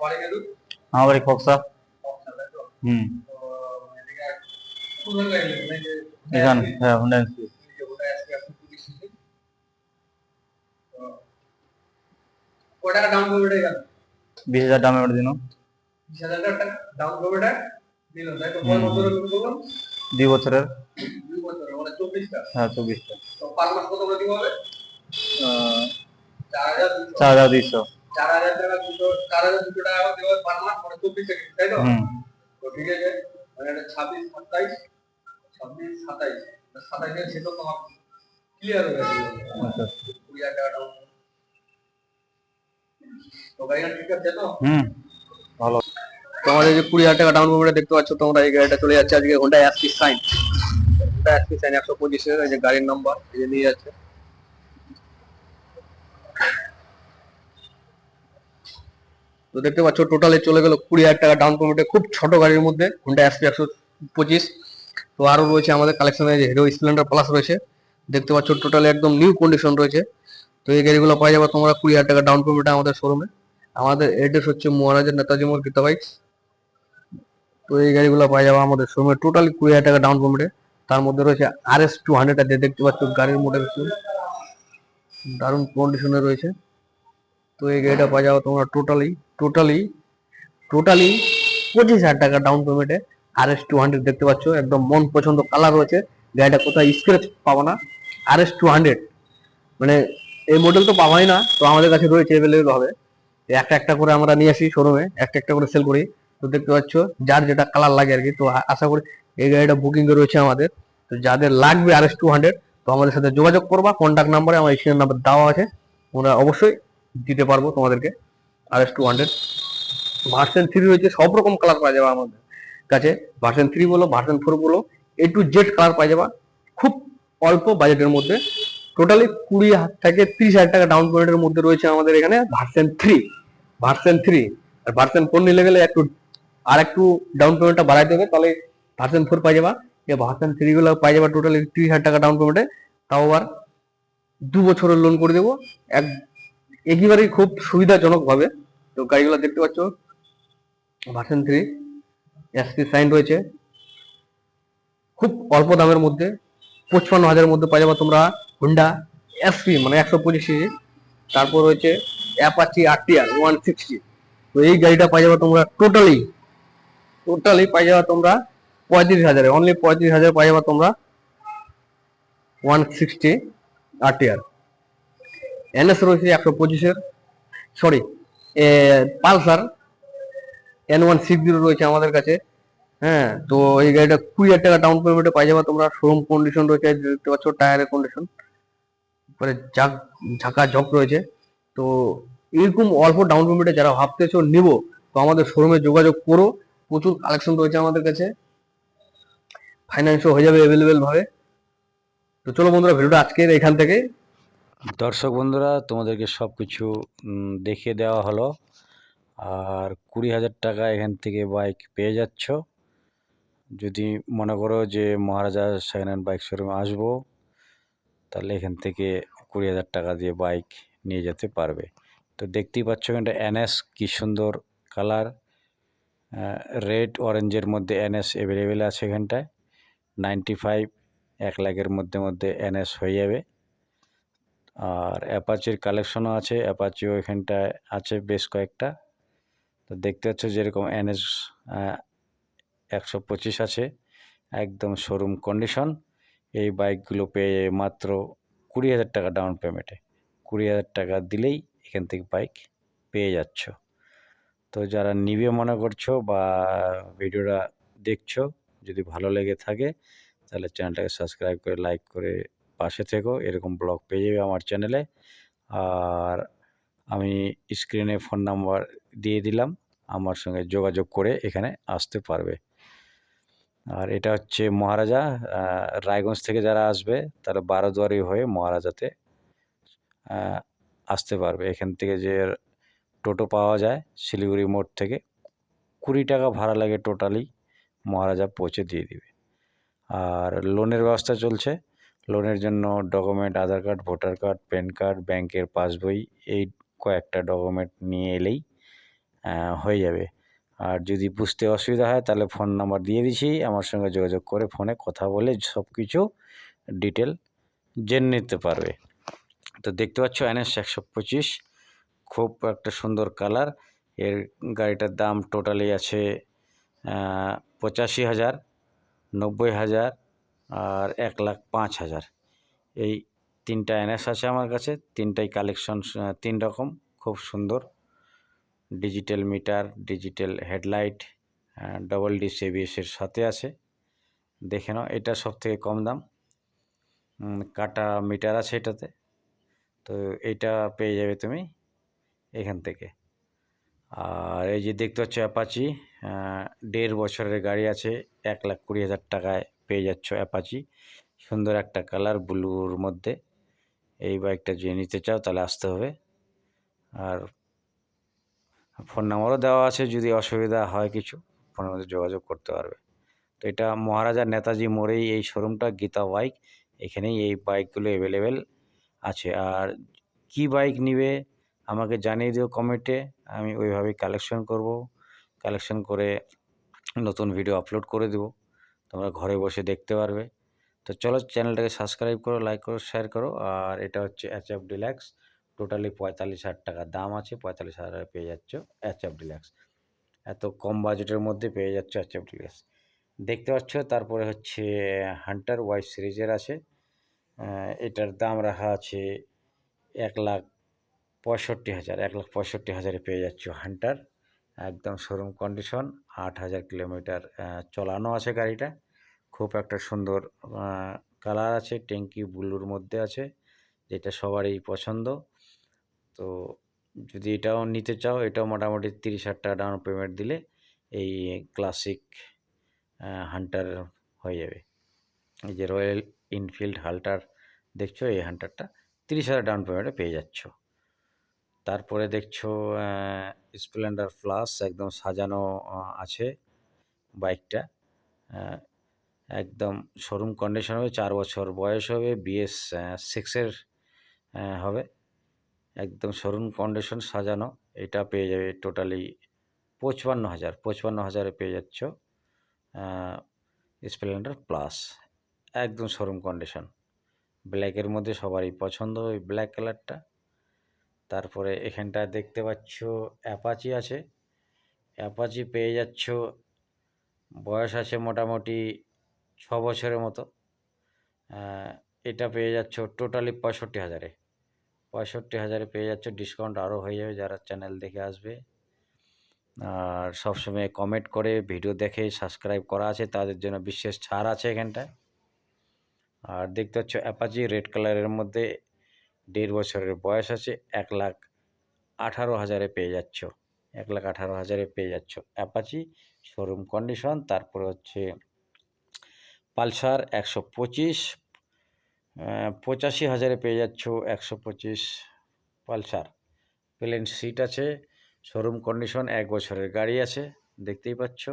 আমার বাড়ি খোকসা। এখান হ্যাঁ হুন্ডা এনসি। 20,000 ডাউন পেমেন্ট দিন। 2 বছরের। হ্যাঁ 24টা। 4,200। 4,200 ঠিক আছে। মানে 26, 27, 27 সেটা তোমার ক্লিয়ার হয়ে গেছে। আচ্ছা 20,000 টাকা ডাউন। তো গাড়িটা ঠিক আছে তো? ভালো। তোমাদের যে 20,000 টাকা ডাউন পেমেন্টে দেখতে পাচ্ছ তোমরা, এই গাড়িটা চলে যাচ্ছে আজকে Honda SP Shine. Honda SP Shine 125 এর, এই যে গাড়ির নাম্বার এই যে নিয়ে যাচ্ছে। তো দেখতে পাচ্ছ টোটালে চলে গেল 20,000 টাকা ডাউন পেমেন্টে, খুব ছোট গাড়ির মধ্যে হোন্ডা অ্যাসপি 125। তো আরো রয়েছে আমাদের কালেকশনে যে হিরো স্প্লেন্ডার প্লাস রয়েছে, দেখতে পাচ্ছ টোটালি একদম নিউ কন্ডিশন রয়েছে। তো এই গাড়িগুলো পাই যাবে তোমরা 20,000 টাকা ডাউন পেমেন্টে আমাদের শোরুমে। আমাদের এড্রেস হচ্ছে মহারাজা নেতাজি মোড়, গীতা বাইকস। তো এই গাড়িগুলো পাই যাবে আমাদের শোরুমে টোটালি 20,000 টাকা ডাউন পেমেন্টে। তার মধ্যে রয়েছে RS 200, দেখতে পাচ্ছ গাড়ির মডেল দারুণ কন্ডিশনে রয়েছে। তো এই গাড়িটা পাই যাবে তোমরা টোটালি 25,000 টাকা ডাউন পেমেন্টে। RS 200 দেখতে পাচ্ছ একদম মন পছন্দ কালার রয়েছে, গাড়িটা কোথায় স্ক্র্যাচ পাবো না। RS 200 মানে এই মডেল তো পাবাই না, তো আমাদের কাছে রয়েছে অ্যাভেলেবল হবে। একটা একটা করে আমরা নিয়ে আসি শোরুমে, একটা একটা করে সেল করি। তো দেখতে পাচ্ছ যার যেটা কালার লাগে আর কি। তো আশা করি এই গাড়িটা বুকিং এ রয়েছে আমাদের। তো যাদের লাগবে RS 200 তো আমাদের সাথে যোগাযোগ করবা, কন্ট্যাক্ট নাম্বারে আমার স্ক্রিন নাম্বার দেওয়া আছে, আমরা অবশ্যই দিতে পারবো তোমাদেরকে RS 200। ভার্সন 3 রয়েছে, সব রকম কালার পাওয়া যাবে আমাদের কাছে। ভার্সন 3 বলো, ভার্সন 4 বলো, A to Z কালার পাওয়া যাবে খুব অল্প বাজেটের মধ্যে। টোটালি 20,000 থেকে 30,000 টাকা ডাউন পেমেন্টের মধ্যে রয়েছে আমাদের এখানে ভার্সন 3। আর ভার্সন 4 নিলে গেলে একটু ডাউন পেমেন্টটা বাড়াইতে হবে, তাহলে ভার্সন 4 পাই যাবা। এই ভার্সন 3 গুলো পাই যাবা টোটালি 30,000 টাকা ডাউন পেমেন্টে, তাও আবার 2 বছরের লোন করে দেবো একেবারেই খুব সুবিধাজনক ভাবে। তো গাড়িগুলো দেখতে পাচ্ছ ভার্সন 3 এসপি সাইন রয়েছে খুব অল্প দামের মধ্যে, 55,000 মধ্যে পাই যাবে তোমরা হুন্ডা এসপি মানে 125 সিসি। তারপর রয়েছে অ্যাপাচি RTR 160। তো এই গাড়িটা পাই যাবে তোমরা টোটালি পাই যাবে তোমরা 35,000, অনলি 35,000 পাই যাবে তোমরা 160 RTR। NS রয়েছে 125 এর, সরি পালসার N160 রয়েছে আমাদের কাছে। হ্যাঁ, তো এই গাড়িটা 20,000 টাকা ডাউন পেমেন্টে পাই যাবে তোমরা। শোরুম কন্ডিশন রয়েছে, দেখতে পাচ্ছ টায়ারের কন্ডিশন পরে ঝাঁকা ঝক রয়েছে। তো এরকম অল্প ডাউন পেমেন্টে যারা ভাবতেছো নিবো, তো আমাদের শোরুমে যোগাযোগ করো, প্রচুর কালেকশন রয়েছে আমাদের কাছে, ফাইন্যান্সও হয়ে যাবে অ্যাভেলেবেল ভাবে। তো চলো বন্ধুরা, ভিডিওটা আজকের এখান থেকে। দর্শক বন্ধুরা, তোমাদেরকে সব কিছু দেখিয়ে দেওয়া হলো। আর 20,000 টাকা এখান থেকে বাইক পেয়ে যাচ্ছ। যদি মনে করো যে মহারাজা সেকেন্ড হ্যান্ড বাইক শোরুমে আসবো, তাহলে এখান থেকে 20,000 টাকা দিয়ে বাইক নিয়ে যেতে পারবে। তো দেখতেই পাচ্ছ এটা NS, কি সুন্দর কালার, রেড অরেঞ্জের মধ্যে NS অ্যাভেলেবেল আছে এখানটায়। 95 1 লাখের মধ্যে NS হয়ে যাবে। আর অ্যাপাচির কালেকশনও আছে, অ্যাপাচিও এখানটায় আছে বেশ কয়েকটা। তো দেখতে পাচ্ছ যেরকম NS 125 আছে, একদম শোরুম কন্ডিশন। এই বাইকগুলো পেয়ে মাত্র 20,000 টাকা ডাউন পেমেন্টে। 20,000 টাকা দিলেই এখান থেকে বাইক পেয়ে যাচ্ছ। তো যারা নিবে মনে করছো বা ভিডিওটা দেখছো, যদি ভালো লেগে থাকে তাহলে চ্যানেলটাকে সাবস্ক্রাইব করে লাইক করে পাশে থেকো। এরকম ব্লগ পেয়ে যাবে আমার চ্যানেলে। আর আমি স্ক্রিনে ফোন নাম্বার দিয়ে দিলাম, আমার সঙ্গে যোগাযোগ করে এখানে আসতে পারবে। আর এটা হচ্ছে মহারাজা, রায়গঞ্জ থেকে যারা আসবে তারা 12 হয়ে মহারাজাতে আসতে পারবে। এখান থেকে যে টোটো পাওয়া যায় শিলিগুড়ি মোড় থেকে, 20 টাকা ভাড়া লাগে, টোটালি মহারাজা পৌঁছে দিয়ে দিবে। আর লোনের ব্যবস্থা চলছে, লোনের জন্য document Aadhaar card, voter card, PAN card, ব্যাংকের পাসবই, এই কয়েকটা ডকুমেন্ট নিয়ে এলেই হয়ে যাবে। আর যদি বুঝতে অসুবিধা হয় তাহলে ফোন নাম্বার দিয়ে দিছি, আমার সঙ্গে যোগাযোগ করে ফোনে কথা বলে সব কিছু ডিটেল জেনে নিতে পারবে। তো দেখতে পাচ্ছ NS 125, খুব একটা সুন্দর কালার। এর গাড়িটার দাম টোটালি আছে 85,000, 90,000 আর 1,05,000। এই 3টা NS আছে আমার কাছে, 3টাই কালেকশন 3 রকম, খুব সুন্দর। Digital meter, digital headlight, double disc ABS এর সাথে আছে। দেখে নাও, এটা সবথেকে কম দাম। কাটা মিটার আছে এটাতে, তো এইটা পেয়ে যাবে তুমি এখান থেকে। আর এই যে দেখতে পাচ্ছ অ্যাপাচি, 1.5 বছরের গাড়ি আছে, 1,20,000 টাকায় পেয়ে যাচ্ছ অ্যাপাচি। সুন্দর একটা কালার ব্লুর মধ্যে। এই বাইকটা যদি নিতে চাও তাহলে আসতে হবে। আর ফোন নাম্বারও দেওয়া আছে, যদি অসুবিধা হয় কিছু ফোনের মধ্যে যোগাযোগ করতে পারবে। তো এটা মহারাজা নেতাজি মোড়েই এই শোরুমটা, গীতা বাইক, এখানেই এই বাইকগুলো অ্যাভেলেবেল আছে। আর কি বাইক নিবে আমাকে জানিয়ে দিও কমেন্টে, আমি ওইভাবেই কালেকশন করব। কালেকশন করে নতুন ভিডিও আপলোড করে দেবো, তোমরা ঘরে বসে দেখতে পারবে। তো চলো, চ্যানেলটাকে সাবস্ক্রাইব করো, লাইক করো, শেয়ার করো। আর এটা হচ্ছে HF ডিলাক্স, টোটালি 45,000 টাকা দাম আছে। 45,000 পেয়ে যাচ্ছ HF ডিলাক্স, এত কম বাজেটের মধ্যে পেয়ে যাচ্ছ HF ডিলাক্স। দেখতে পাচ্ছ। তারপরে হচ্ছে হান্টার Y সিরিজের আছে, এটার দাম রাখা আছে 1,65,000। 1,65,000 পেয়ে যাচ্ছ হান্টার, একদম শোরুম কন্ডিশন। 8,000 কিলোমিটার চালানো আছে গাড়িটা। খুব একটা সুন্দর কালার আছে, ট্যাঙ্কি ব্লুর মধ্যে আছে, যেটা সবারই পছন্দ। তো যদি এটাও নিতে চাও, এটাও মোটামুটি 30,000 টাকা ডাউন পেমেন্ট দিলে এই ক্লাসিক হান্টার হয়ে যাবে। এই যে রয়্যাল এনফিল্ড হান্টার দেখছো, এই হান্টারটা 30,000 ডাউন পেমেন্টে পেয়ে যাচ্ছ। তারপরে দেখছো স্প্লেন্ডার প্লাস, একদম সাজানো আছে বাইকটা, একদম শোরুম কন্ডিশন হবে। 4 বছর বয়স হবে, BS 6-এর হবে, একদম শোরুম কন্ডিশন সাজানো। এটা পেয়ে যাবে টোটালি 55,000। 55,000-এ পেয়ে যাচ্ছ স্প্লেন্ডার প্লাস, একদম শোরুম কন্ডিশন। ব্ল্যাকের মধ্যে সবারই পছন্দ ওই ব্ল্যাক কালারটা। তারপরে এখানটা দেখতে পাচ্ছ অ্যাপাচি আছে। অ্যাপাচি পেয়ে যাচ্ছ, বয়স আছে মোটামুটি 6 বছরের মতো। এটা পেয়ে যাচ্ছ টোটালি 65,000-এ। 65,000-এ পেয়ে যাচ্ছ, ডিসকাউন্ট আরও হয়ে যাবে যারা চ্যানেল দেখে আসবে। আর সবসময় কমেন্ট করে ভিডিও দেখে সাবস্ক্রাইব করা আছে, তাদের জন্য বিশেষ ছাড় আছে এখানটায়। আর দেখতে পাচ্ছ অ্যাপাচি রেড কালারের মধ্যে, 1.5 বছরের বয়স আছে, 1,18,000-এ পেয়ে যাচ্ছ। 1,18,000-এ পেয়ে যাচ্ছ অ্যাপাচি, শোরুম কন্ডিশন। তারপরে হচ্ছে পালসার 125, 85,000-এ পেয়ে যাচ্ছ 125 পালসার। প্লেন সিট আছে, শোরুম কন্ডিশন, 1 বছরের গাড়ি আছে, দেখতেই পাচ্ছ,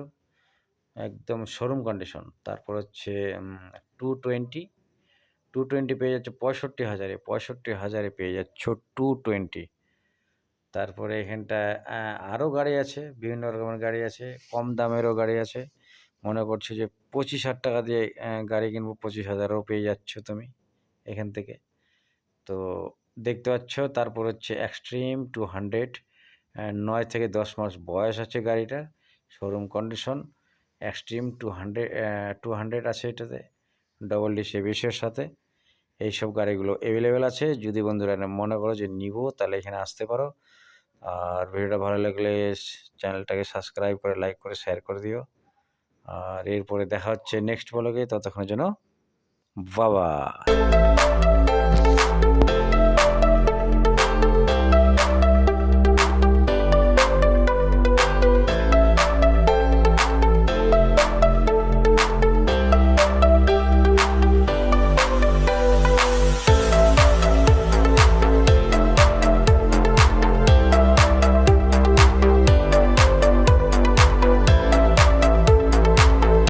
একদম শোরুম কন্ডিশন। তারপর হচ্ছে 220 পেয়ে যাচ্ছ 65,000-এ। 65,000-এ পেয়ে যাচ্ছ 220। তারপরে এখানটায় আরও গাড়ি আছে, বিভিন্ন রকমের গাড়ি আছে, কম দামেরও গাড়ি আছে। মনে করছো যে 25,000 টাকা দিয়ে গাড়ি কিনবো, 25,000-এও পেয়ে যাচ্ছ তুমি এখান থেকে। তো দেখতে পাচ্ছ। তারপর হচ্ছে এক্সট্রিম 200, 9 থেকে 10 মাস বয়স আছে গাড়িটার, শোরুম কন্ডিশন। এক্সট্রিম 200 আছে এটাতে, ডবল ডিস ABS-এর সাথে। এইসব গাড়িগুলো অ্যাভেলেবেল আছে। যদি বন্ধুরা মনে করো যে নিব, তাহলে এখানে আসতে পারো। আর ভিডিওটা ভালো লাগলে চ্যানেলটাকে সাবস্ক্রাইব করে, লাইক করে, শেয়ার করে দিও। আর এরপরে দেখা হচ্ছে নেক্সট ব্লগে, ততক্ষণের জন্য বাবা।